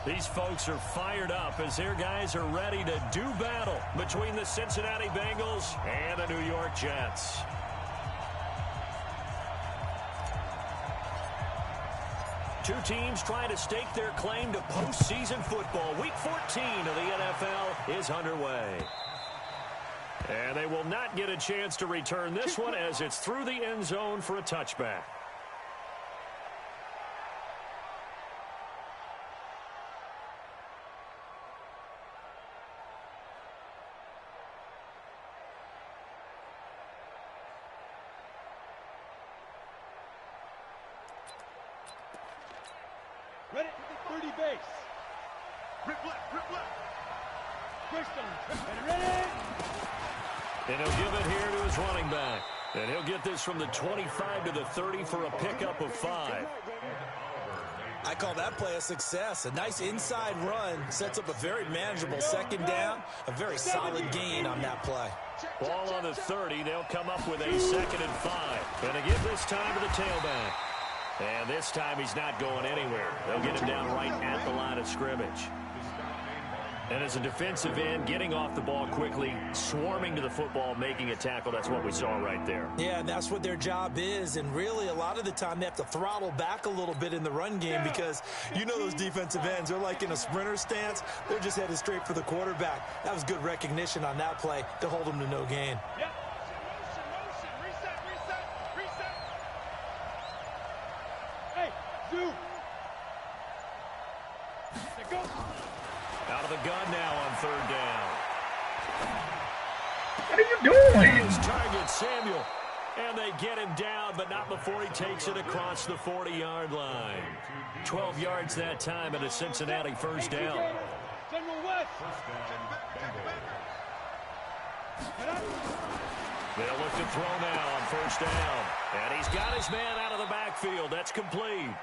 These folks are fired up as their guys are ready to do battle between the Cincinnati Bengals and the New York Jets. Two teams trying to stake their claim to postseason football. Week 14 of the NFL is underway. And they will not get a chance to return this one as it's through the end zone for a touchback. Ready to the 30 base. Rip left, rip left. Christian, ready. And he'll give it here to his running back. And he'll get this from the 25 to the 30 for a pickup of 5. I call that play a success. A nice inside run sets up a very manageable second down. A very solid gain on that play. Ball on the 30. They'll come up with a 2nd and 5. And to give this time to the tailback. And this time he's not going anywhere. They'll get him down right at the line of scrimmage. And as a defensive end, getting off the ball quickly, swarming to the football, making a tackle, that's what we saw right there. Yeah, and that's what their job is. And really, a lot of the time, they have to throttle back a little bit in the run game because you know those defensive ends, they're like in a sprinter stance. They're just headed straight for the quarterback. That was good recognition on that play to hold them to no gain. Yep. Motion, reset. Hey, Zoo. There goes. Out of the gun now on 3rd down. What are you doing? His target, Samuel. And they get him down, but not before he takes it across the 40-yard line. 12 yards that time and a Cincinnati 1st down. General West. They'll look to throw now on 1st down. And he's got his man out of the backfield. That's complete.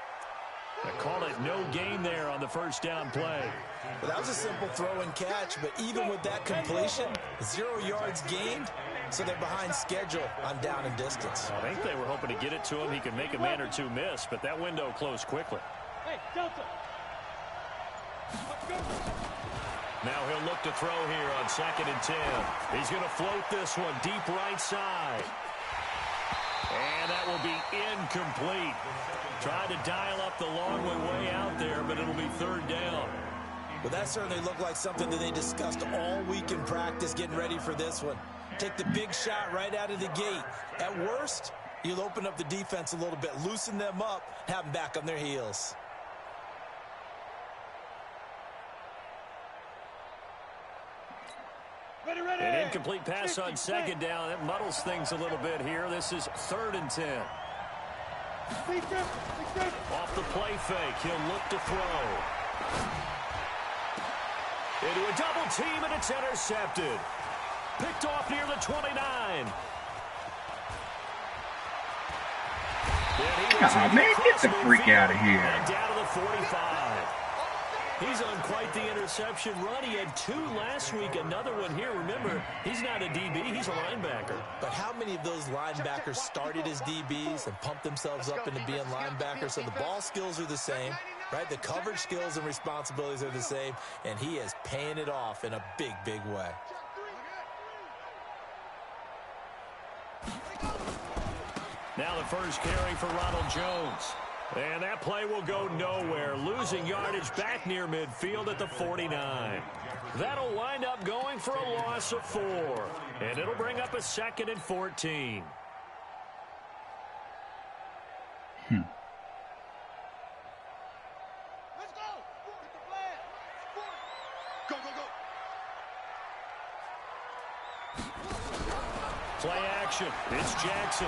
I call it no gain there on the 1st down play. Well, that was a simple throw and catch, but even with that completion, 0 yards gained, so they're behind schedule on down and distance. I think they were hoping to get it to him. He could make a man or two miss, but that window closed quickly. Hey, Delta. Now he'll look to throw here on 2nd and 10. He's going to float this one deep right side. And that will be incomplete. Tried to dial up the long way out there, but it'll be 3rd down. Well, that certainly looked like something that they discussed all week in practice getting ready for this one. Take the big shot right out of the gate. At worst, you'll open up the defense a little bit, loosen them up, have them back on their heels. Ready. An incomplete pass on 2nd down. That muddles things a little bit here. This is 3rd and 10. Off the play fake, he'll look to throw. Into a double team, and it's intercepted. Picked off near the 29. Oh, man, get the freak out of here. And down to the 45. He's on quite the interception run. He had 2 last week, another one here. Remember, he's not a DB, he's a linebacker. But how many of those linebackers started as DBs and pumped themselves up into being linebackers? So the ball skills are the same, right? The coverage skills and responsibilities are the same, and he is paying it off in a big, big way. Now the first carry for Ronald Jones. And that play will go nowhere. Losing yardage back near midfield at the 49. That'll wind up going for a loss of 4. And it'll bring up a 2nd and 14. Let's go. Get the flag. Go. Play action. It's Jackson.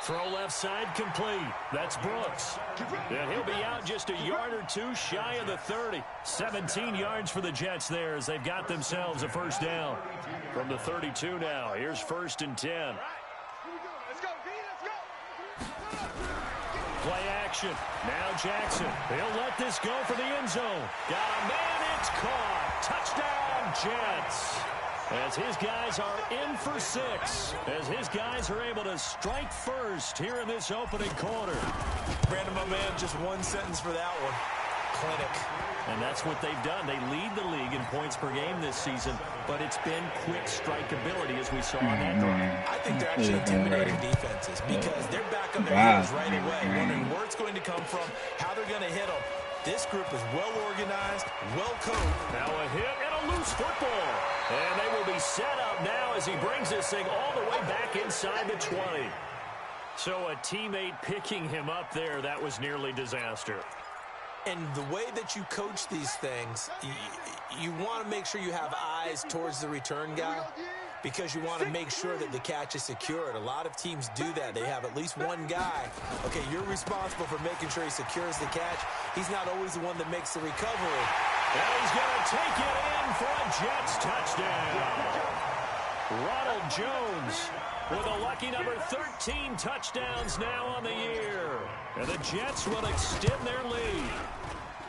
Throw left side complete. That's Brooks. And he'll be out just a yard or 2 shy of the 30. 17 yards for the Jets there as they've got themselves a 1st down. From the 32 now, here's 1st and 10. Let's go. Play action. Now Jackson. He'll let this go for the end zone. Got a man. It's caught. Touchdown, Jets. As his guys are in for 6. As his guys are able to strike first here in this opening quarter. Brandon, my man, just one sentence for that one. clinic. And that's what they've done. They lead the league in points per game this season, but it's been quick strike ability as we saw on that drive. I think they're actually intimidating defenses because they're back on their heels right away, wondering where it's going to come from, how they're going to hit them. This group is well organized, well coached. Now a hit and a loose football. And they will be set up now as he brings this thing all the way back inside the 20. So a teammate picking him up there, that was nearly disaster. And the way that you coach these things, you want to make sure you have eyes towards the return guy because you want to make sure that the catch is secured. A lot of teams do that. They have at least one guy. Okay, you're responsible for making sure he secures the catch. He's not always the one that makes the recovery. And he's going to take it in for a Jets touchdown. Ronald Jones with a lucky number 13 touchdowns now on the year. And the Jets will extend their lead.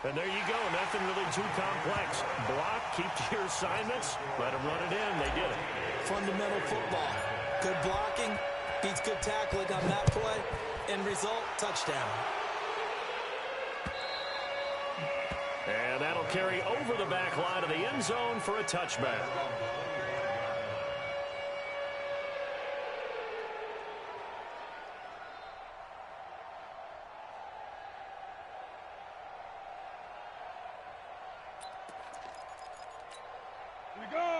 And there you go, nothing really too complex. Block, keep to your assignments, let them run it in. They did it. Fundamental football. Good blocking, beats good tackling on that play. End result, touchdown. And that'll carry over the back line of the end zone for a touchback.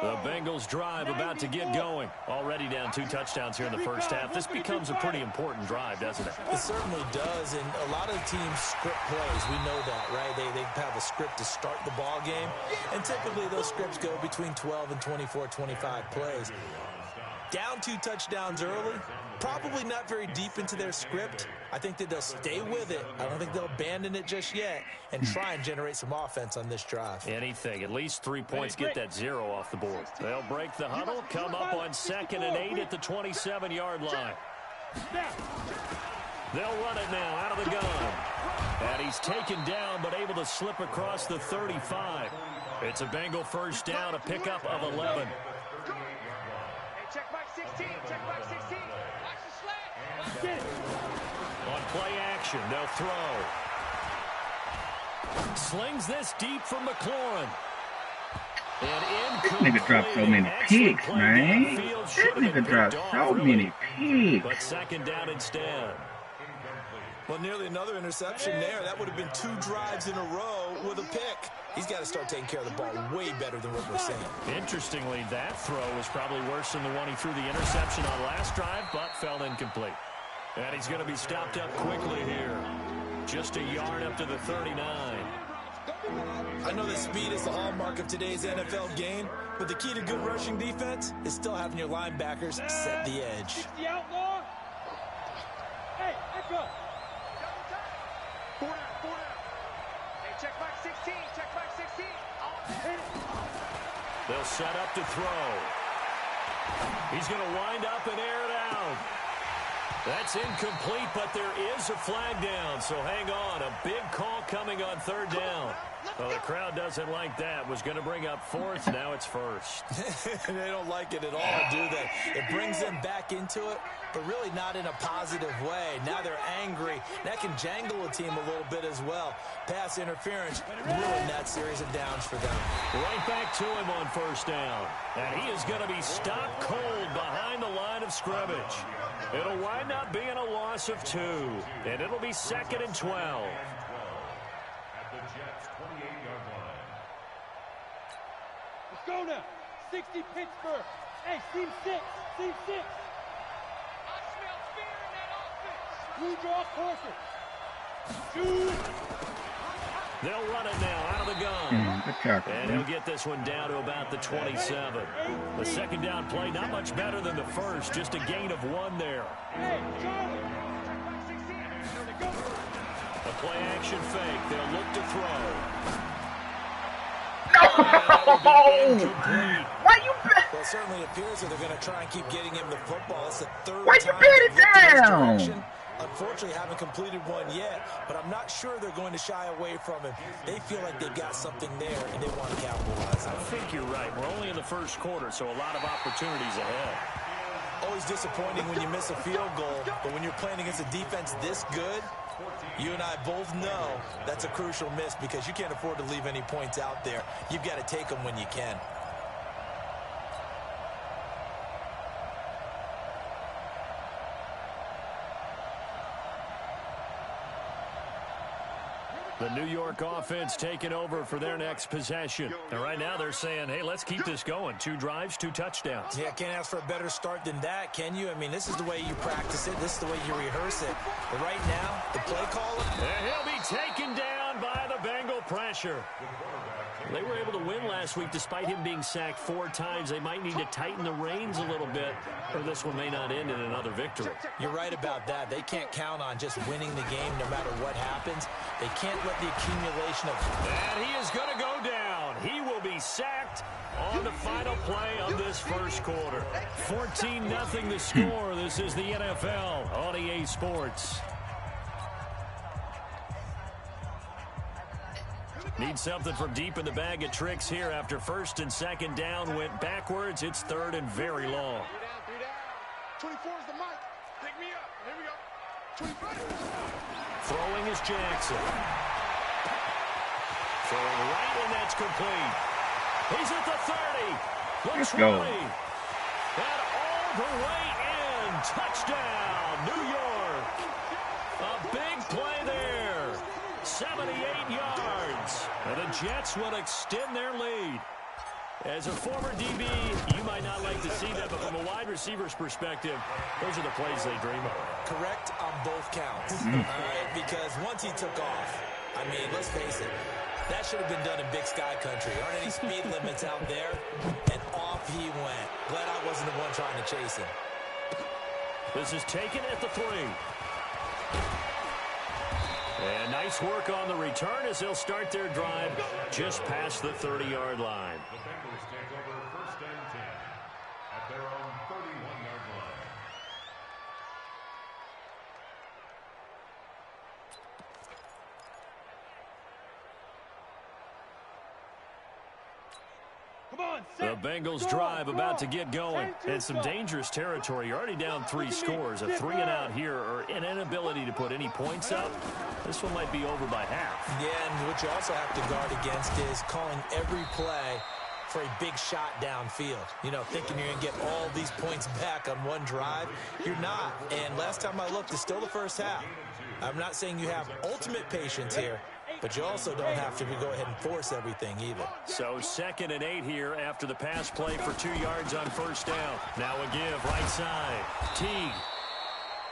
The Bengals drive about to get going. Already down 2 touchdowns here in the first half. This becomes a pretty important drive, doesn't it? It certainly does, and a lot of teams script plays. We know that, right? They have a script to start the ball game, and typically those scripts go between 12 and 24, 25 plays. Down 2 touchdowns early, probably not very deep into their script. I think that they'll stay with it. I don't think they'll abandon it just yet and try and generate some offense on this drive. Anything. At least 3 points, get that 0 off the board. They'll break the huddle, come up on 2nd and 8 at the 27-yard line. They'll run it now out of the gun. And he's taken down but able to slip across the 35. It's a Bengal first down, a pickup of 11. Check back 16. Check back 16. Watch the slant. On play action, they'll throw. Slings this deep from McLaurin. This nigga dropped so many picks, man. This nigga dropped so many picks. But 2nd down instead. Well, nearly another interception there. That would have been 2 drives in a row with a pick. He's got to start taking care of the ball way better than what we're saying. Interestingly, that throw was probably worse than the one he threw the interception on last drive, but fell incomplete. And he's going to be stopped up quickly here. Just a yard up to the 39. I know that speed is the hallmark of today's NFL game, but the key to good rushing defense is still having your linebackers set the edge. The outlaw. Hey, let's go. 4 down. Hey, check back 16. Check back 16. They'll set up to throw. He's going to wind up and air it out. That's incomplete, but there is a flag down, so hang on. A big call coming on 3rd down. Well, the crowd doesn't like that. Was going to bring up 4th, now it's 1st. They don't like it at all, do they? It brings them back into it, but really not in a positive way. Now they're angry. That can jangle a team a little bit as well. Pass interference ruined that series of downs for them. Right back to him on 1st down. And he is going to be stopped cold behind the line of scrimmage. It'll wind up being a loss of 2, and it'll be 2nd and 12. Let's go now. 60 Pittsburgh. Hey, team 6. Team 6. I smell fear in that offense. You draw closer. Shoot. They'll run it now out of the gun. Good tackle, And he'll get this one down to about the 27. The 2nd down play, not much better than the first. Just a gain of 1 there. Hey, Charlie. Check back 16. Go. A play action fake. They'll look to throw. No! Why you bet? Well, it certainly appears that they're going to try and keep getting him the football. It's the 3rd Why you time bet it they've looked in this down? direction. Unfortunately, haven't completed one yet, but I'm not sure they're going to shy away from him. They feel like they've got something there, and they want to capitalize on I it. think you're right. We're only in the first quarter, so a lot of opportunities ahead. Always disappointing when you miss a field goal, but when you're playing against a defense this good, You and I both know that's a crucial miss because you can't afford to leave any points out there. You've got to take them when you can. The New York offense taking over for their next possession. And right now they're saying, hey, let's keep this going. 2 drives, 2 touchdowns. Yeah, can't ask for a better start than that, can you? I mean, this is the way you practice it. This is the way you rehearse it. But right now, the play caller... And he'll be taken down by the Bengal pressure. They were able to win last week despite him being sacked 4 times. They might need to tighten the reins a little bit, or this one may not end in another victory. You're right about that. They can't count on just winning the game no matter what happens. They can't let the accumulation of... And he is going to go down. He will be sacked on the final play of this first quarter. 14-0 the score. This is the NFL on EA Sports. Need something from deep in the bag of tricks here after first and second down went backwards. It's third and very long. 24 is the mic. Pick me up. Here we go. 25. Throwing is Jackson. Throwing right, and that's complete. He's at the 30. Let's go. And all the way in. Touchdown, New York. A big play there. 78 yards. And the Jets will extend their lead. As a former DB, you might not like to see that, but from a wide receiver's perspective, those are the plays they dream of. Correct on both counts. All right, because once he took off, I mean, let's face it, that should have been done in Big Sky Country. Aren't any speed limits out there? And off he went. Glad I wasn't the one trying to chase him. This is taken at the 3. And nice work on the return as they'll start their drive just past the 30-yard line. The Bengals take over first and 10 at their own 31-yard line. The Bengals drive about to get going. And some dangerous territory. You're already down 3 scores. A 3-and-out here or an inability to put any points up. This one might be over by half. Yeah, and what you also have to guard against is calling every play for a big shot downfield. You know, thinking you're going to get all these points back on one drive. You're not. And last time I looked, it's still the first half. I'm not saying you have ultimate patience here, but you also don't have to go ahead and force everything either. So 2nd and 8 here after the pass play for 2 yards on first down. Now a give right side. Teague.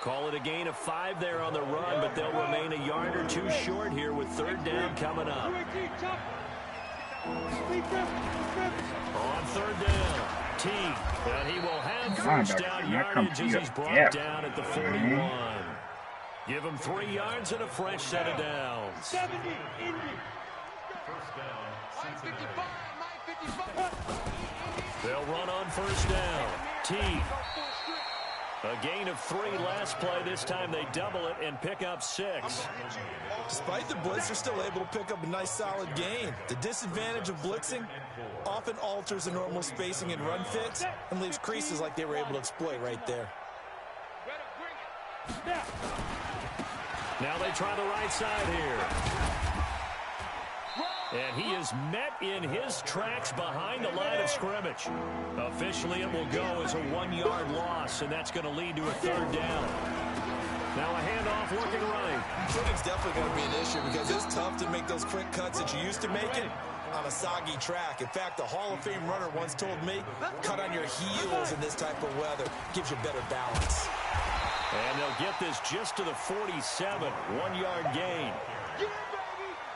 Call it a gain of 5 there on the run, but they'll remain a yard or 2 short here with 3rd down coming up. On 3rd down, Teague. And he will have first down yardage as he's brought down at the 41. Give him 3 yards and a fresh set of downs. 70, Indy. First down, Cincinnati. They'll run on first down. Teague. A gain of 3 last play. This time they double it and pick up 6. Despite the blitz, they're still able to pick up a nice solid gain. The disadvantage of blitzing often alters the normal spacing and run fits and leaves creases like they were able to exploit right there. Now they try the right side here. And he is met in his tracks behind the line of scrimmage. Officially, it will go as a 1-yard loss, and that's going to lead to a 3rd down. Now a handoff working right. Footing's definitely going to be an issue because it's tough to make those quick cuts that you used to making on a soggy track. In fact, the Hall of Fame runner once told me, cut on your heels in this type of weather. Gives you better balance. And they'll get this just to the 47, 1-yard gain.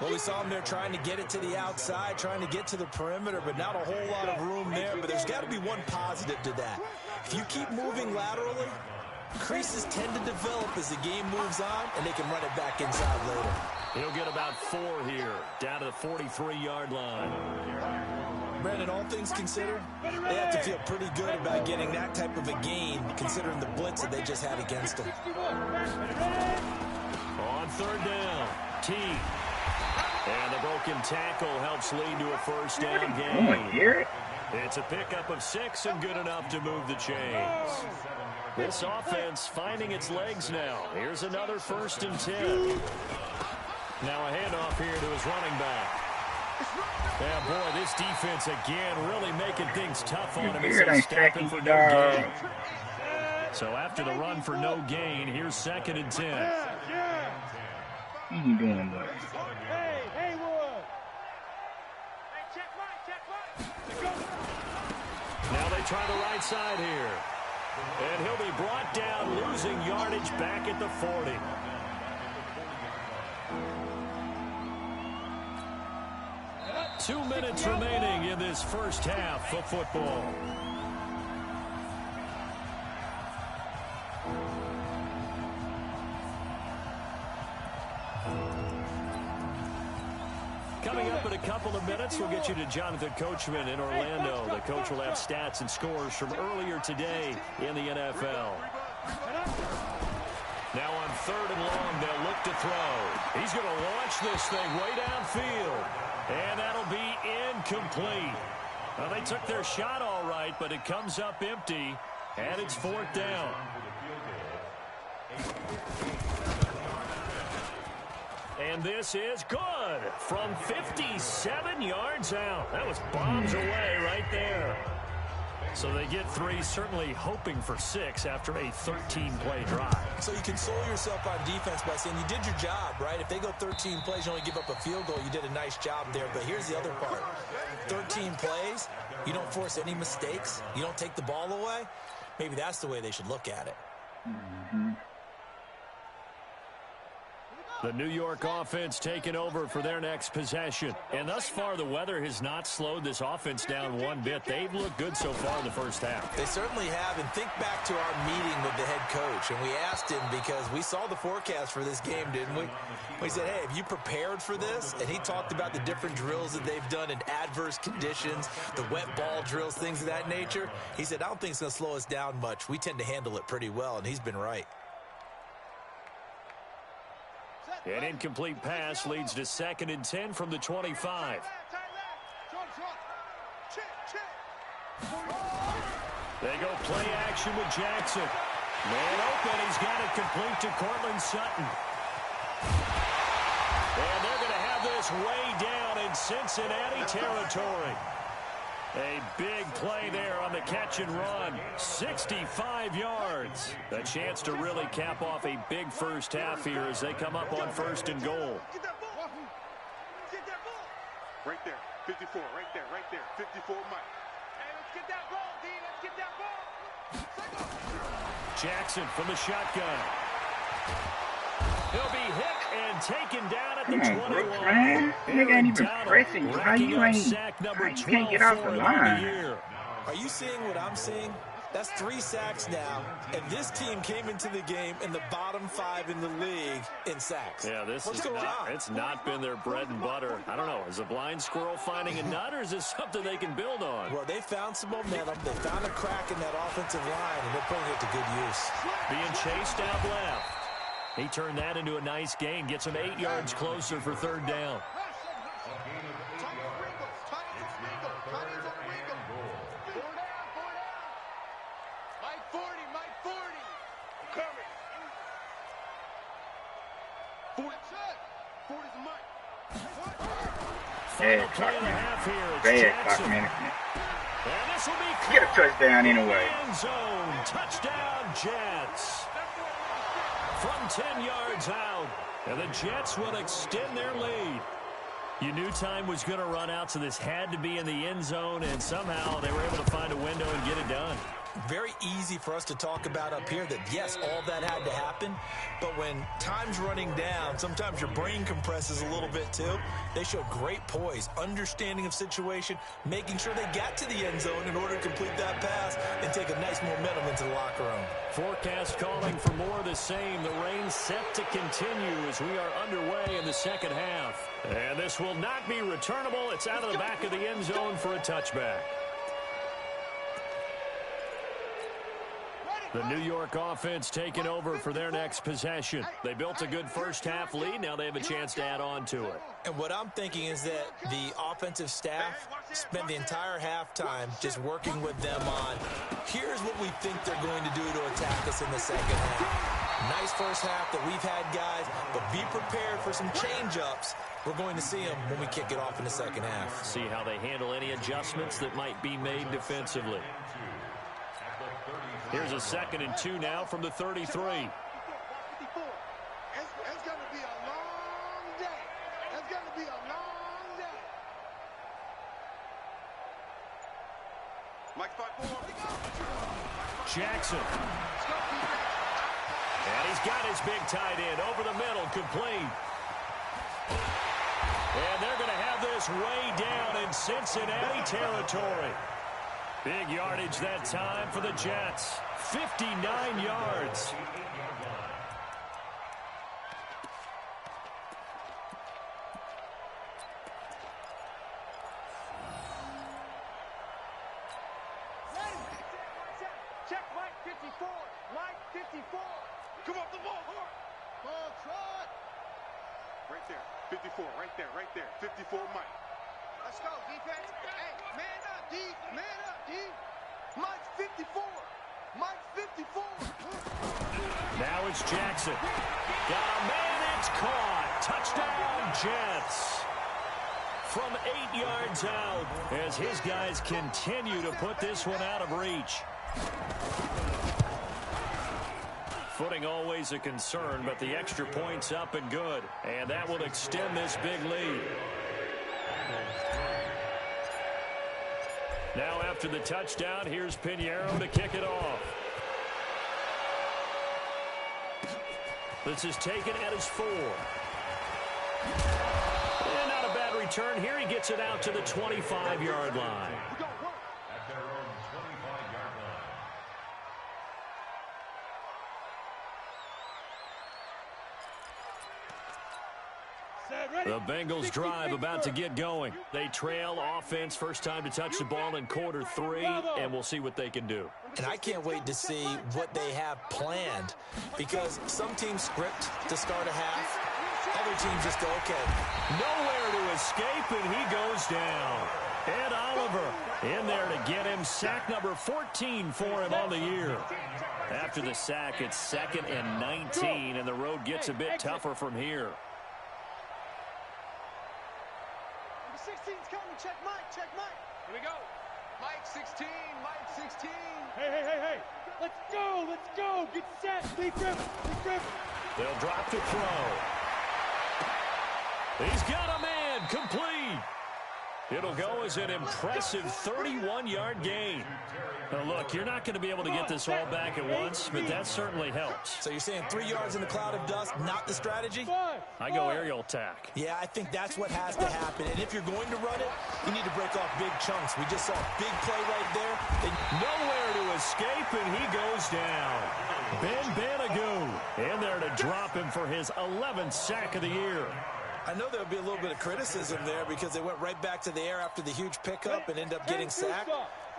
Well, we saw him there trying to get it to the outside, trying to get to the perimeter, but not a whole lot of room there. But there's got to be one positive to that. If you keep moving laterally, creases tend to develop as the game moves on, and they can run it back inside later. He'll get about 4 here, down to the 43-yard line. Brandon, all things considered, they have to feel pretty good about getting that type of a gain, considering the blitz that they just had against them. On 3rd down, Teague. And the broken tackle helps lead to a first down gain. It's a pickup of 6 and good enough to move the chains. This offense finding its legs now. Here's another 1st and 10. Now a handoff here to his running back. Yeah, boy, this defense again really making things tough on him as they stop him for no gain. So after the run for no gain, here's 2nd and 10. He ain't doing much. Hey, Haywood! Hey, check mine. Now they try the right side here. And he'll be brought down, losing yardage back at the 40. Two minutes remaining in this first half of football. Coming up in a couple of minutes, we'll get you to Jonathan Coachman in Orlando. The coach will have stats and scores from earlier today in the NFL. Now on 3rd and long, they'll look to throw. He's going to launch this thing way downfield. And that'll be incomplete. Well, they took their shot all right, but it comes up empty, and it's 4th down. And this is good from 57 yards out. That was bombs away right there. So they get 3, certainly hoping for 6 after a 13-play drive. So you console yourself on defense by saying you did your job, right? If they go 13 plays, you only give up a field goal, you did a nice job there. But here's the other part. 13 plays, you don't force any mistakes, you don't take the ball away. Maybe that's the way they should look at it. Mm-hmm. The New York offense taking over for their next possession. And thus far, the weather has not slowed this offense down one bit. They've looked good so far in the first half. They certainly have. And think back to our meeting with the head coach. And we asked him because we saw the forecast for this game, didn't we? We said, hey, have you prepared for this? And he talked about the different drills that they've done in adverse conditions, the wet ball drills, things of that nature. He said, I don't think it's going to slow us down much. We tend to handle it pretty well, and he's been right. An incomplete pass leads to 2nd and 10 from the 25. They go play action with Jackson. Man open, he's got it complete to Cortland Sutton. And they're going to have this way down in Cincinnati territory. A big play there on the catch and run. 65 yards. A chance to really cap off a big first half here as they come up on 1st and goal. Get that ball. Get that ball. Right there. 54. Right there. 54 Mike. Hey, let's get that ball, D. Let's get that ball. Jackson from the shotgun. He'll be hit and taken down at the 21. Man. Nigga ain't even pressing. How you can't get off the line? Are you seeing what I'm seeing? That's 3 sacks now, and this team came into the game in the bottom 5 in the league in sacks. Yeah, it's not been their bread and butter. I don't know, is a blind squirrel finding a nut, or is this something they can build on? Well, they found some momentum. They found a crack in that offensive line, and they're putting it to good use. Being chased out left. He turned that into a nice gain, gets him 8 yards closer for 3rd down. Bad clock management. Bad clock management. Get a touchdown anyway. End zone. Touchdown, Jets. From 10 yards out. And the Jets will extend their lead. You knew time was going to run out, so this had to be in the end zone, and somehow they were able to find a window and get it done. Very easy for us to talk about up here that, yes, all that had to happen, but when time's running down, sometimes your brain compresses a little bit too. They showed great poise, understanding of situation, making sure they got to the end zone in order to complete that pass and take a nice momentum into the locker room. Forecast calling for more of the same. The rain set to continue as we are underway in the second half. And this will not be returnable. It's out of the back of the end zone for a touchback. The New York offense taking over for their next possession. They built a good first-half lead. Now they have a chance to add on to it. And what I'm thinking is that the offensive staff spent the entire halftime just working with them on, here's what we think they're going to do to attack us in the second half. Nice first half that we've had, guys, but be prepared for some change-ups. We're going to see them when we kick it off in the second half. See how they handle any adjustments that might be made defensively. Here's a 2nd and 2 now from the 33. It's going to be a long day. It's going to be a long day. Mike 5-4. Jackson. And he's got his big tight end over the middle, complete. And they're going to have this way down in Cincinnati territory. Big yardage that time for the Jets. 59 yards. Check Mike 54. Mike 54. Come off the ball. Ball trot. Right there. 54. Right there. Right there. 54 Mike. Let's go, defense. Hey, man up, D. Man up, D. Mike 54. Mike 54. Now it's Jackson. Got a man. It's caught. Touchdown, Jets. From 8 yards out as his guys continue to put this one out of reach. Footing always a concern, but the extra point's up and good. And that will extend this big lead. Now after the touchdown, here's Pinheiro to kick it off. This is taken at his 4. And not a bad return here. He gets it out to the 25-yard line. At their own 25-yard line. The Bengals drive about to get going. They trail offense first time to touch the ball in quarter 3, and we'll see what they can do. And I can't wait to see what they have planned, because some teams script to start a half. Other teams just go, okay. Nowhere to escape, and he goes down. Ed Oliver in there to get him. Sack number 14 for him on the year. After the sack, it's 2nd and 19, and the road gets a bit tougher from here. 16's coming. Check Mike. Check Mike. Here we go. Mike 16. Mike 16. Hey. Let's go. Let's go. Get set. Be grip. They'll drop to throw. He's got a man. Complete. It'll go as an impressive 31-yard gain. Now, look, you're not going to be able to get this all back at once, but that certainly helps. So you're saying 3 yards in a cloud of dust, not the strategy? I go aerial attack. Yeah, I think that's what has to happen. And if you're going to run it, you need to break off big chunks. We just saw a big play right there. Nowhere to escape, and he goes down. Ben Banagoo in there to drop him for his 11th sack of the year. I know there'll be a little bit of criticism there because they went right back to the air after the huge pickup and end up getting sacked.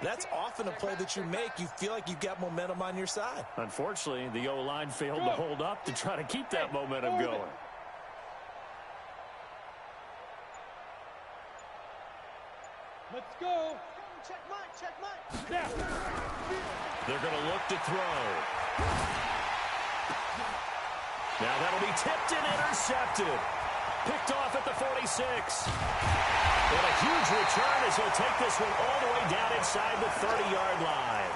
That's often a play that you make. You feel like you've got momentum on your side. Unfortunately, the O-line failed to hold up to try to keep that momentum going. Let's go. Check Mike. Yeah. They're going to look to throw. Now that'll be tipped and intercepted. Picked off at the 46. And a huge return as he'll take this one all the way down inside the 30-yard line.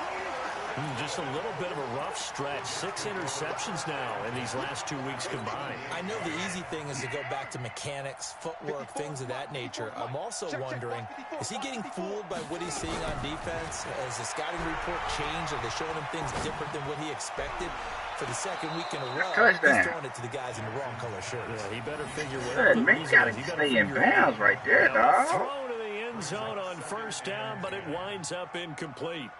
Just a little bit of a rough stretch. 6 interceptions now in these last 2 weeks combined. I know the easy thing is to go back to mechanics, footwork, things of that nature. I'm also wondering, is he getting fooled by what he's seeing on defense? Has the scouting report changed? Are they showing him things different than what he expected? For the second week in a row, he's throwing it to the guys in the wrong color shirts. Yeah, he better figure Good, man, you gotta stay in bounds right there, dog. Throw to the end zone on first down, but it winds up incomplete.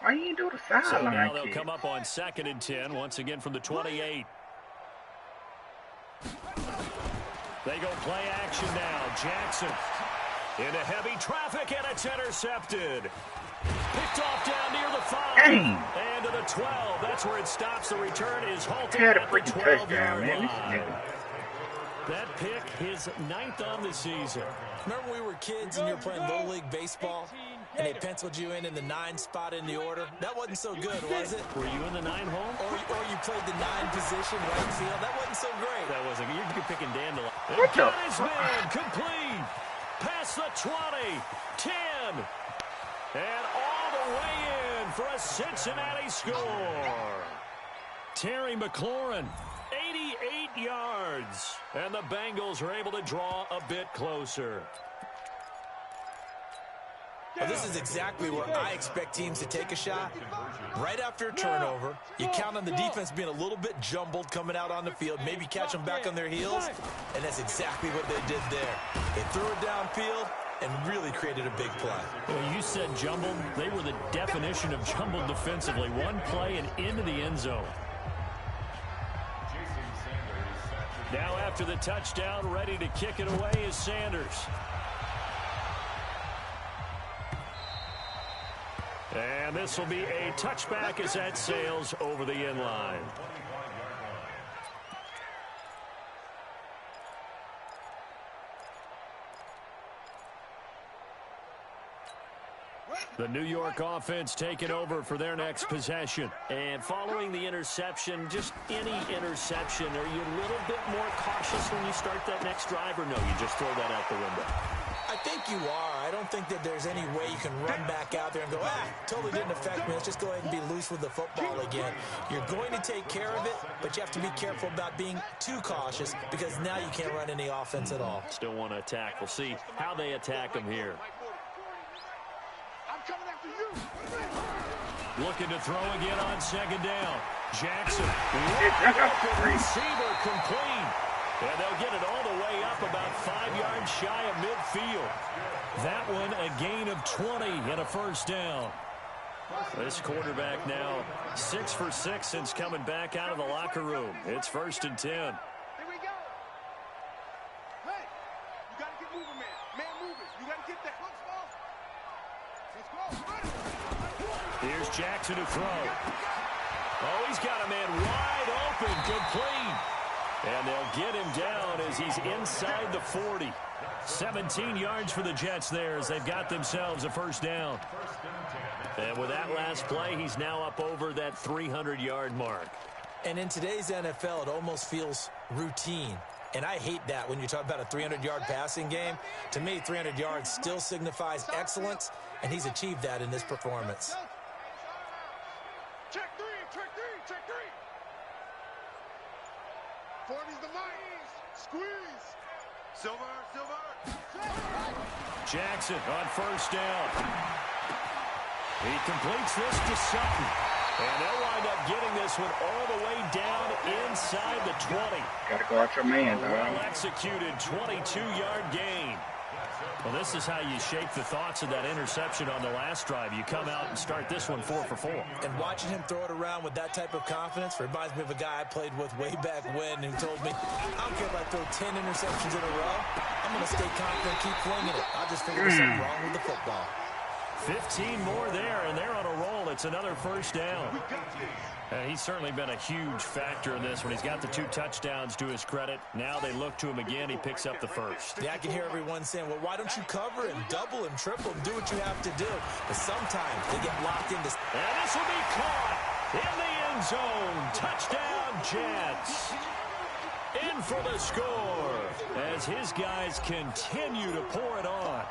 Why you do the So sideline now they'll kick? come up on 2nd and 10, once again from the 28. They go play action now. Jackson into heavy traffic, and it's intercepted. Picked off down near the 5. Dang. And to the 12. That's where it stops. The return is halted Had a at the freaking touchdown, 12-yard man. This line. nigga. That pick, his 9th on the season. Remember we were kids and you were playing Little League Baseball, and they penciled you in the 9 spot in the order? That wasn't so good, was it? Were you in the 9 hole? Or you played the 9 position right field? That wasn't so great. That wasn't. You're picking Dandelion. What the Got his man complete. Past the 20, 10, and all the way in for a Cincinnati score. Terry McLaurin, 88 yards, and the Bengals are able to draw a bit closer. Well, this is exactly where I expect teams to take a shot. Right after a turnover, you count on the defense being a little bit jumbled coming out on the field, maybe catch them back on their heels, and that's exactly what they did there. They threw it downfield and really created a big play. Well, you said jumbled. They were the definition of jumbled defensively. One play and into the end zone. Now after the touchdown, ready to kick it away is Sanders. And this will be a touchback as that sails over the end line. The New York offense taking over for their next possession. And following the interception, just any interception, are you a little bit more cautious when you start that next drive, or no, you just throw that out the window? I think you are. I don't think that there's any way you can run back out there and go, totally didn't affect me. Let's just go ahead and be loose with the football again. You're going to take care of it, but you have to be careful about being too cautious because now you can't run any offense at all. Still want to attack. We'll see how they attack them here. I'm coming after you. Looking to throw again on second down. Jackson. Receiver complete. And they'll get it all the way up about 5 yards shy of midfield. That one a gain of 20 and a first down. This quarterback now 6 for 6 since coming back out of the locker room. It's 1st and 10. Here we go. Hey, you got to get moving, man. Man moving. You got to get that. Let's go. Here's Jackson to throw. Oh, he's got a man wide open, complete. And they'll get him down as he's inside the 40. 17 yards for the Jets there as they've got themselves a first down. And with that last play, he's now up over that 300-yard mark. And in today's NFL, it almost feels routine. And I hate that when you talk about a 300-yard passing game. To me, 300 yards still signifies excellence, and he's achieved that in this performance. Check three. 40's the line. Squeeze. Silver. Jackson on first down. He completes this to Sutton. And they'll wind up getting this one all the way down inside the 20. Gotta go out your man, dog. Well executed 22-yard gain. Well, this is how you shape the thoughts of that interception on the last drive. You come out and start this one 4 for 4. And watching him throw it around with that type of confidence reminds me of a guy I played with way back when who told me, I don't care if I throw 10 interceptions in a row. I'm going to stay confident, keep flinging it. I'll just figure there's something wrong with the football. 15 more there, and they're on a roll. It's another first down. He's certainly been a huge factor in this one. He's got the 2 touchdowns to his credit. Now they look to him again. He picks up the first. Yeah, I can hear everyone saying, well, why don't you cover him, double him, triple him, do what you have to do. But sometimes they get locked into... And this will be caught in the end zone. Touchdown, Jets. In for the score as his guys continue to pour it on.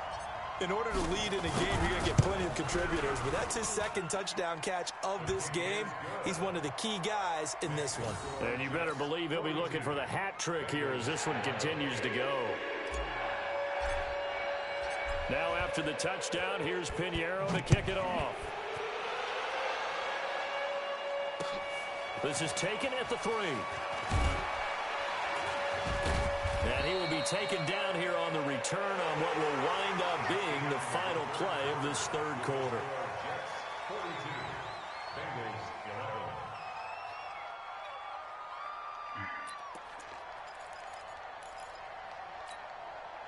In order to lead in a game, you're going to get plenty of contributors, but that's his 2nd touchdown catch of this game. He's one of the key guys in this one. And you better believe he'll be looking for the hat trick here as this one continues to go. Now after the touchdown, here's Pinheiro to kick it off. This is taken at the 3. And he will be taken down here on the return on what will wind up being the final play of this 3rd quarter. Here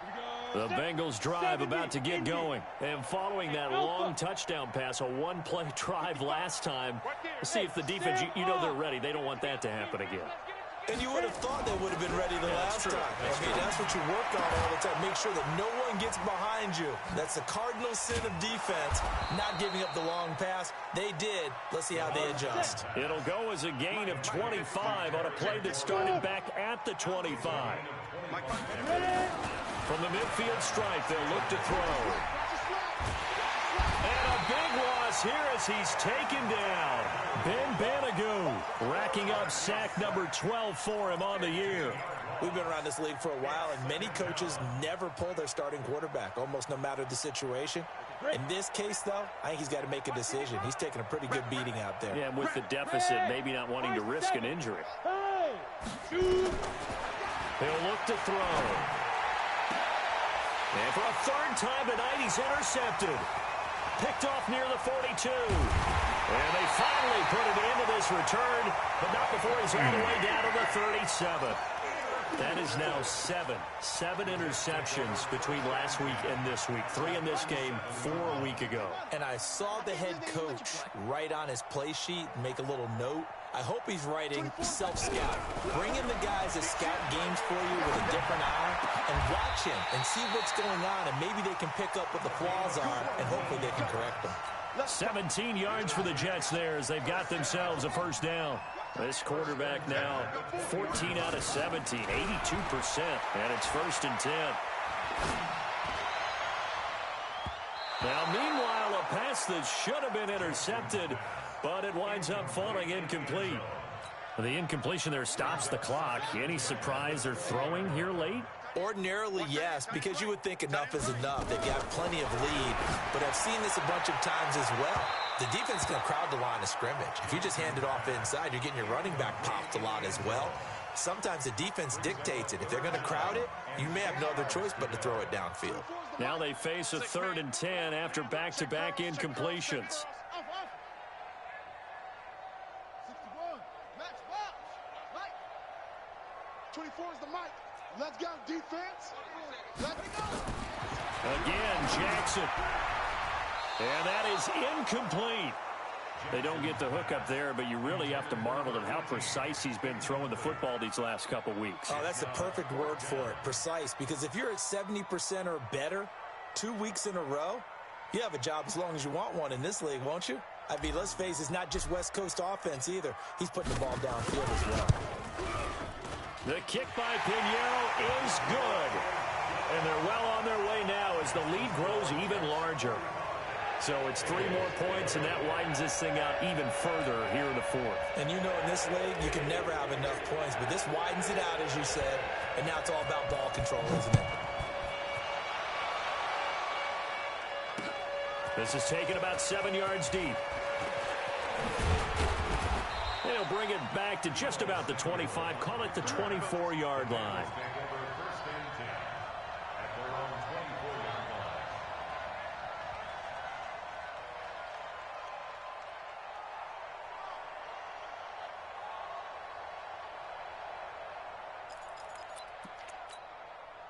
we go. The Bengals drive about to get going. And following that long touchdown pass, a one-play drive last time, see if the defense, you know they're ready. They don't want that to happen again. And you would have thought they would have been ready the last time. That's what you work on all the time. Make sure that no one gets behind you. That's the cardinal sin of defense, not giving up the long pass. They did. Let's see how they adjust. It'll go as a gain of 25 on a play that started back at the 25. From the midfield stripe, they'll look to throw. And a big loss here as he's taken down. Ben Banagoo racking up sack number 12 for him on the year. We've been around this league for a while, and many coaches never pull their starting quarterback, almost no matter the situation. In this case, though, I think he's got to make a decision. He's taking a pretty good beating out there. Yeah, and with the deficit, maybe not wanting to risk an injury. He'll look to throw. And for a third time tonight, he's intercepted. Picked off near the 42. And they finally put an end to this return, but not before he's all the way down to the 37. That is now seven interceptions between last week and this week. 3 in this game, 4 a week ago. And I saw the head coach write on his play sheet, make a little note. I hope he's writing self-scout. Bring in the guys that scout games for you with a different eye and watch him and see what's going on, and maybe they can pick up what the flaws are, and hopefully they can correct them. 17 yards for the Jets there as they've got themselves a first down. This quarterback now 14 out of 17, 82%, and it's 1st and 10. Now, meanwhile, a pass that should have been intercepted, but it winds up falling incomplete. The incompletion there stops the clock. Any surprise they're throwing here late? Ordinarily, yes, because you would think enough is enough. They've got plenty of lead, but I've seen this a bunch of times as well. The defense is going to crowd the line of scrimmage. If you just hand it off inside, you're getting your running back popped a lot as well. Sometimes the defense dictates it. If they're going to crowd it, you may have no other choice but to throw it downfield. Now they face a 3rd and 10 after back-to-back incompletions. 61. Max box. Mike. 24 is the mic. Let's go, defense. Let's go. Again, Jackson. And that is incomplete. They don't get the hook up there, but you really have to marvel at how precise he's been throwing the football these last couple weeks. Oh, that's the perfect word for it, precise. Because if you're at 70% or better 2 weeks in a row, you have a job as long as you want one in this league, won't you? I mean, let's face it, it's not just West Coast offense either. He's putting the ball downfield as well. The kick by Pinheiro is good. And they're well on their way now as the lead grows even larger. So it's 3 more points, and that widens this thing out even further here in the 4th. And you know in this league, you can never have enough points, but this widens it out, as you said, and now it's all about ball control, isn't it? This is taken about 7 yards deep. They'll bring it back to just about the 25. Call it the 24-yard line.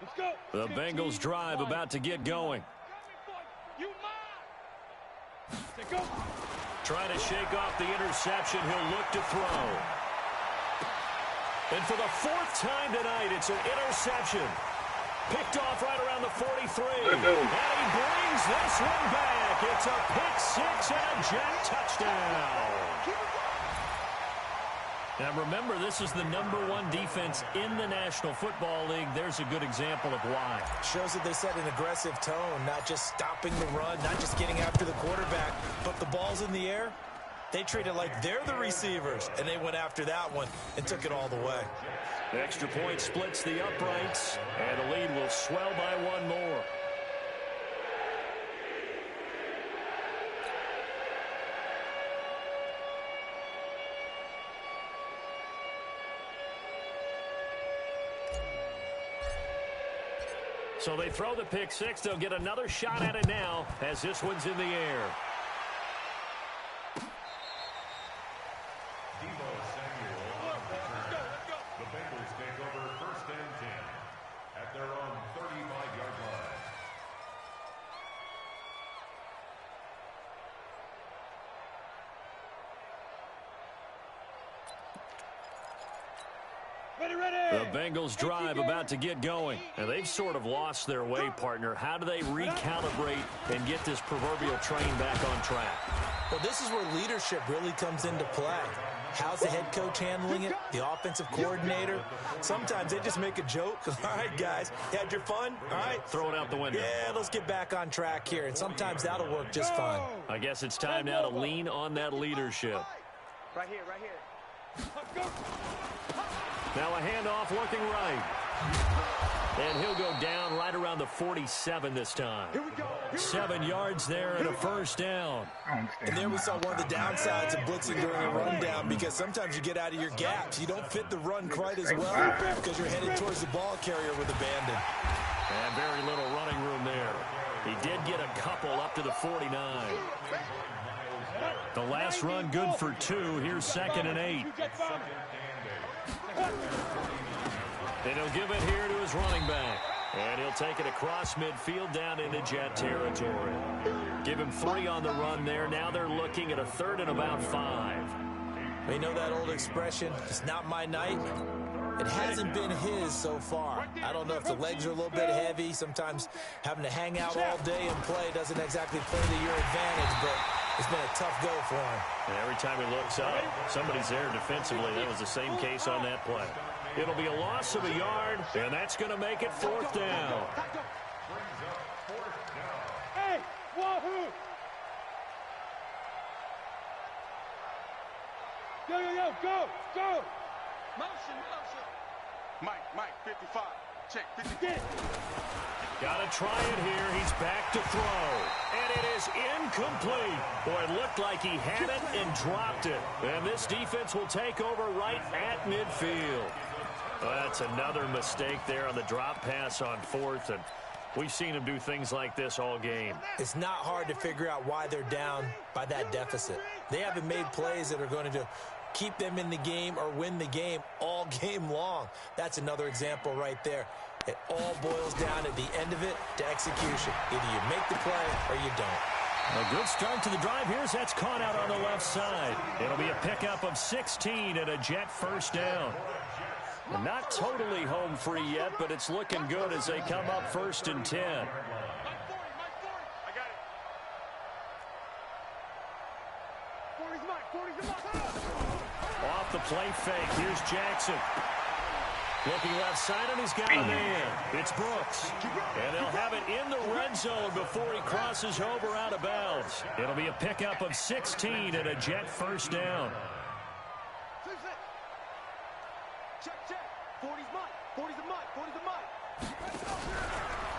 Let's go. The Bengals drive about to get going. Go. Trying to shake off the interception. He'll look to throw. And for the 4th time tonight, it's an interception. Picked off right around the 43. And he brings this one back. It's a pick 6 and a Jet touchdown. Now remember, this is the #1 defense in the National Football League. There's a good example of why. Shows that they set an aggressive tone, not just stopping the run, not just getting after the quarterback, but the ball's in the air. They treat it like they're the receivers, and they went after that one and took it all the way. The extra point splits the uprights, and the lead will swell by 1 more. So they throw the pick 6. They'll get another shot at it now as this one's in the air. The Bengals take over 1st and 10 at their own 35-yard line. The Bengals drive about to get going. And they've sort of lost their way, partner. How do they recalibrate and get this proverbial train back on track? Well, this is where leadership really comes into play. How's the head coach handling it? The offensive coordinator? Sometimes they just make a joke. All right, guys, you had your fun? All right. Throw it out the window. Yeah, let's get back on track here. And sometimes that'll work just fine. I guess it's time now to lean on that leadership. Right here, right here. Now a handoff looking right. And he'll go down right around the 47 this time. 7 yards there and a first down. And there we saw one of the downsides of blitzing during a rundown, because sometimes you get out of your gaps. You don't fit the run quite as well because you're headed towards the ball carrier with abandon. And very little running room there. He did get a couple up to the 49. The last run good for 2. Here's 2nd and 8. And he'll give it here to his running back. And he'll take it across midfield down into Jet territory. Give him 3 on the run there. Now they're looking at a 3rd and about 5. You know that old expression, it's not my night? It hasn't been his so far. I don't know if the legs are a little bit heavy. Sometimes having to hang out all day and play doesn't exactly play to your advantage, but it's been a tough go for him. And every time he looks up, somebody's there defensively. That was the same case on that play. It'll be a loss of a yard, and that's going to make it 4th down. Hey, wahoo! Yo, go! Motion. Mike, 55. Check, 50. Got to try it here. He's back to throw. And it is incomplete. Boy, it looked like he had it and dropped it. And this defense will take over right at midfield. Well, that's another mistake there on the drop pass on 4th. And we've seen him do things like this all game. It's not hard to figure out why they're down by that deficit. They haven't made plays that are going to keep them in the game or win the game all game long. That's another example right there. It all boils down at the end of it to execution. Either you make the play or you don't. A good start to the drive. Here's that's caught out on the left side. It'll be a pickup of 16 and a Jet first down. And not totally home free yet, but it's looking good as they come up 1st and 10. I got it. 40's Mike. Off the play fake. Here's Jackson. Looking left side, and he's got a man. It's Brooks. And they'll have it in the red zone before he crosses over out of bounds. It'll be a pickup of 16 and a Jet first down. Check. 40's Mike.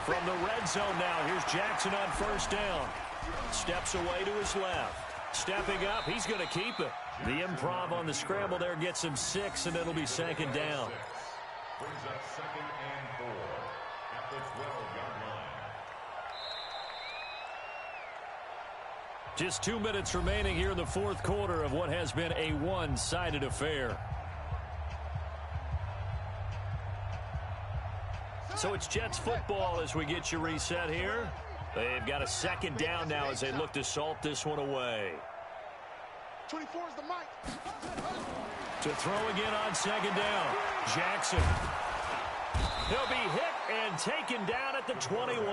From the red zone now, here's Jackson on first down. Steps away to his left. Stepping up, he's going to keep it. The improv on the scramble there gets him 6, and it'll be 2nd down. Brings up 2nd and 4 at the 12-yard line. Just 2 minutes remaining here in the 4th quarter of what has been a one-sided affair. So it's Jets football as we get you reset here. They've got a 2nd down now as they look to salt this one away. 24 is the Mike. To throw again on 2nd down. Jackson. He'll be hit and taken down at the 21.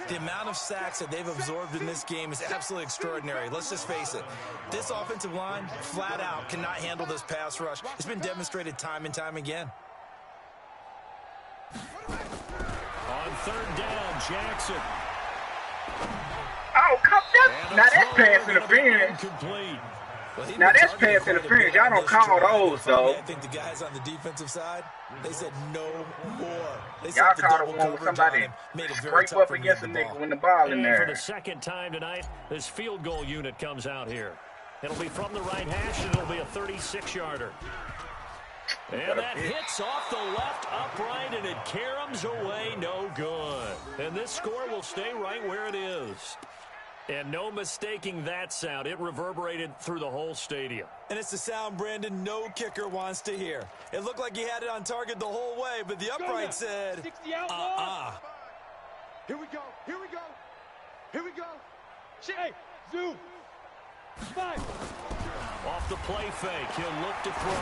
The amount of sacks that they've absorbed in this game is absolutely extraordinary. Let's just face it. This offensive line, flat out, cannot handle this pass rush. It's been demonstrated time and time again. On 3rd down, Jackson. Oh, come on. Now that's pass interference. Now that's pass interference. Y'all don't call those, though. I think the guys on the defensive side, they said no more. Y'all called the one with somebody scrape up against the nigga when the ball in there. For the 2nd time tonight, this field goal unit comes out here. It'll be from the right hash, and it'll be a 36-yarder. And that hits off the left upright, and it caroms away no good. And this score will stay right where it is. And no mistaking that sound. It reverberated through the whole stadium. And it's the sound Brandon no kicker wants to hear. It looked like he had it on target the whole way, but the upright said, Here we go. Hey, zoom. 5. Off the play fake, he'll look to throw.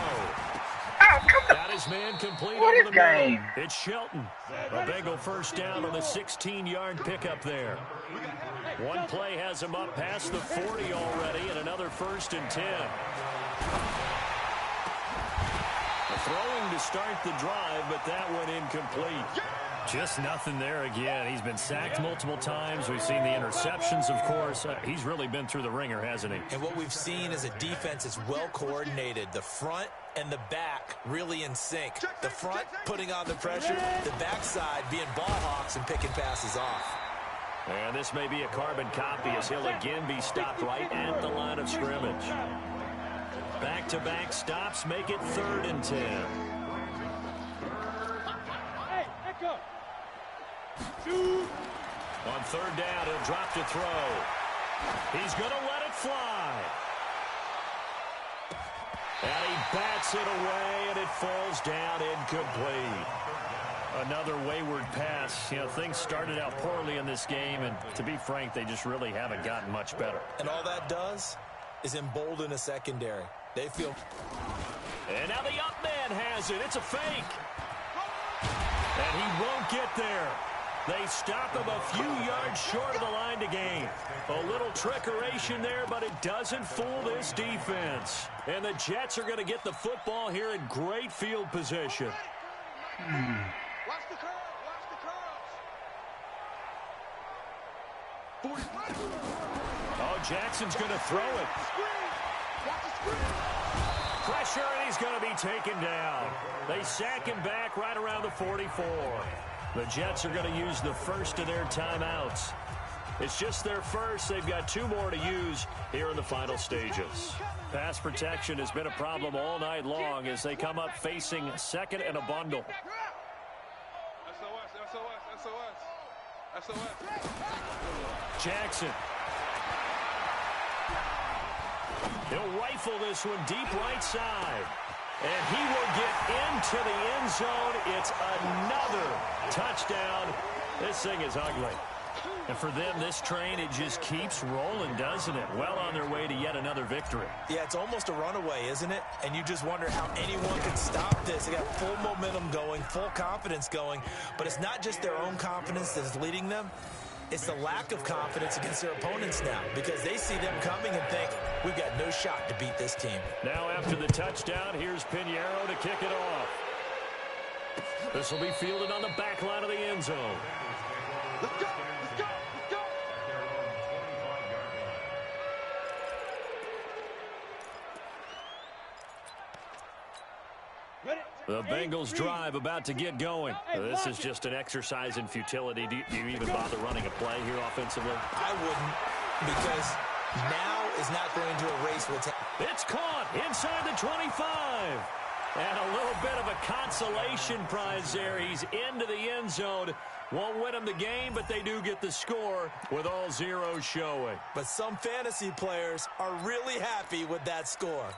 Oh, come on. Got his man complete What over is the middle. game? It's Shelton. A Bengal first down on the 16-yard pickup there. One play has him up past the 40 already, and another 1st and 10. Throwing to start the drive, but that one incomplete. Just nothing there again. He's been sacked multiple times. We've seen the interceptions, of course. He's really been through the ringer, hasn't he? And what we've seen is a defense that's well coordinated. The front and the back really in sync. The front putting on the pressure, the backside being ball hawks and picking passes off. And this may be a carbon copy as he'll again be stopped right at the line of scrimmage. Back-to-back stops make it 3rd and 10. Hey, Echo. On 3rd down, he'll drop to throw. He's going to let it fly. And he bats it away, and it falls down incomplete. Another wayward pass. You know, things started out poorly in this game, and to be frank, they just really haven't gotten much better. And all that does is embolden a secondary. They feel... And now the up man has it. It's a fake. And he won't get there. They stop him a few yards short of the line to gain. A little trickeration there, but it doesn't fool this defense. And the Jets are going to get the football here in great field position. Watch the curve. Watch the curve. Oh, Jackson's going to throw it. Watch the screen. Pressure, and he's going to be taken down. They sack him back right around the 44. The Jets are going to use the first of their timeouts. It's just their first. They've got 2 more to use here in the final stages. Pass protection has been a problem all night long as they come up facing 2nd and a bundle. SOS. Jackson. He'll rifle this one deep right side. And he will get into the end zone. It's another touchdown. This thing is ugly. And for them, this train, it just keeps rolling, doesn't it? Well on their way to yet another victory. Yeah, it's almost a runaway, isn't it? And you just wonder how anyone could stop this. They got full momentum going, full confidence going. But it's not just their own confidence that's leading them. It's the lack of confidence against their opponents now because they see them coming and think, we've got no shot to beat this team. Now after the touchdown, here's Pinheiro to kick it off. This will be fielded on the back line of the end zone. Let's go. Let's go. Let's go. Ready? The Bengals drive about to get going. This is just an exercise in futility. Do you even bother running a play here offensively? I wouldn't, because now is not going to erase what's happening. It's caught inside the 25. And a little bit of a consolation prize there. He's into the end zone. Won't win them the game, but they do get the score with all zeros showing. But some fantasy players are really happy with that score.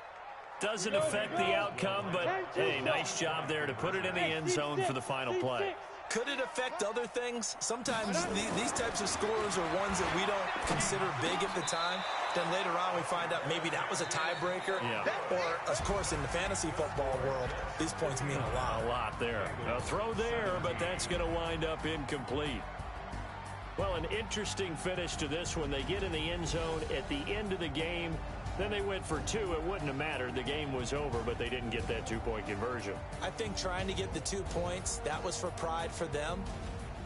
Doesn't affect the outcome, but hey, nice job there to put it in the end zone for the final play. Could it affect other things? Sometimes these types of scores are ones that we don't consider big at the time. Then later on we find out maybe that was a tiebreaker. Yeah. Or, of course, in the fantasy football world, these points mean a lot. A lot there. A throw there, but that's going to wind up incomplete. Well, an interesting finish to this one. They get in the end zone at the end of the game. Then they went for 2. It wouldn't have mattered. The game was over, but they didn't get that 2-point conversion. I think trying to get the 2 points, that was for pride for them.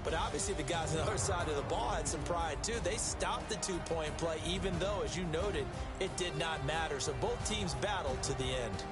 But obviously the guys on the other side of the ball had some pride too. They stopped the 2-point play, even though, as you noted, it did not matter. So both teams battled to the end.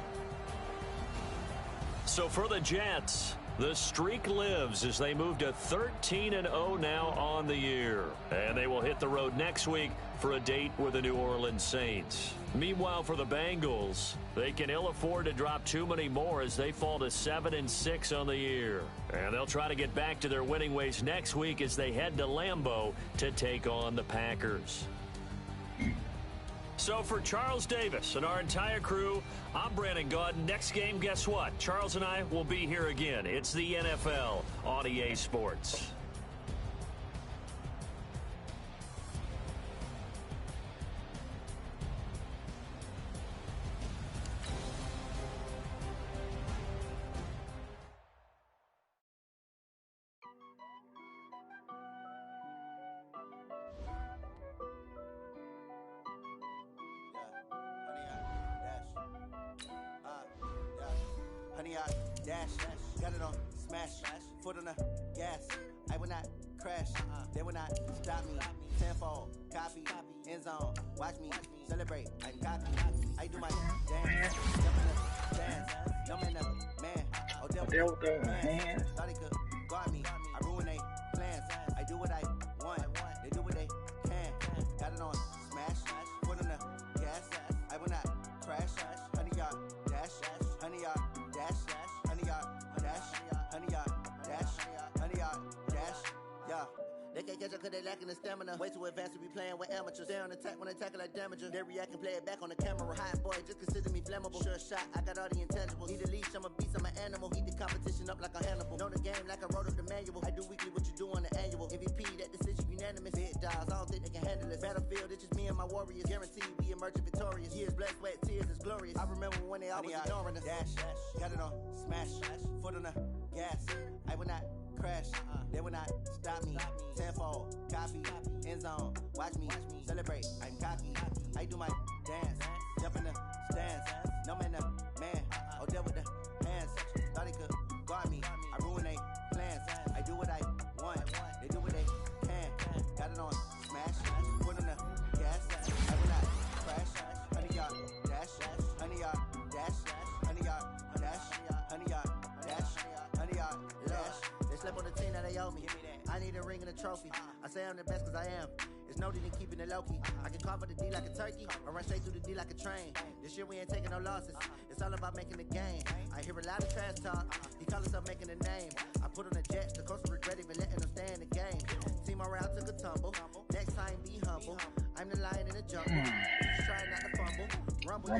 So for the Jets, the streak lives as they move to 13-0 now on the year. And they will hit the road next week for a date with the New Orleans Saints. Meanwhile, for the Bengals, they can ill afford to drop too many more as they fall to 7-6 on the year. And they'll try to get back to their winning ways next week as they head to Lambeau to take on the Packers. So for Charles Davis and our entire crew, I'm Brandon Gaudin. Next game, guess what? Charles and I will be here again. It's the NFL on EA Sports. dash. Got it on smash. Foot on the gas. I will not crash. They will not stop me. Tenfold, copy, end zone. Watch me celebrate. I'm cocky. I do my dance. Jump in the dance. Jump in the man. Odell with the hands. Thought he could guard me. I ruin they plans. I do what I want. They do what they can. Got it on smash. Foot on the gas. I will not crash. 100-yard dash. 100-yard dash. 100-yard dash. 100-yard dash. 100-yard dash. Yeah. They can't catch up cause they lacking the stamina. Way too advanced to be playing with amateurs. Stay on attack when they tackle like damager. They react and play it back on the camera. Hot boy, just consider me flammable. Sure shot, I got all the intangibles. Need a leash, I'm a beast, I'm an animal. Heat the competition up like a Hannibal. Know the game like I wrote up the manual. I do weekly what you do on the annual. MVP, that decision unanimous. Big dials, I don't think they can handle it. Battlefield, it's just me and my warriors. Guaranteed we emerging victorious. Years, blood, sweat, tears is glorious. I remember when they always ignoring us. Dash, got it on smash. Foot on the gas. I will not crash. They will not stop me. Tenfold, copy, end zone. Watch me celebrate. I'm cocky. I do my dance. Jump in the stands. No man, man. Odell with the hands. Thought he could guard me. I ruin they plans. I do what I want. They do what they can. Got it on smash. Foot on the gas. I will not crash. 100-yard dash. 100-yard dash. 100-yard dash. 100-yard dash. 100-yard dash. They slept on the team that they owe me. I need a ring and a trophy. I say I'm the best cause I am. It's no need in keeping it low-key. I can carve for the D like a turkey, or run straight through the D like a train. This year we ain't taking no losses. It's all about making the game. I hear a lot of trash talk. He call himself making a name. I put on the Jets, the coach regret even letting them stay in the game. Team morale took a tumble. Next time be humble. I'm the lion in the jungle. Just try not to fumble. Rumble.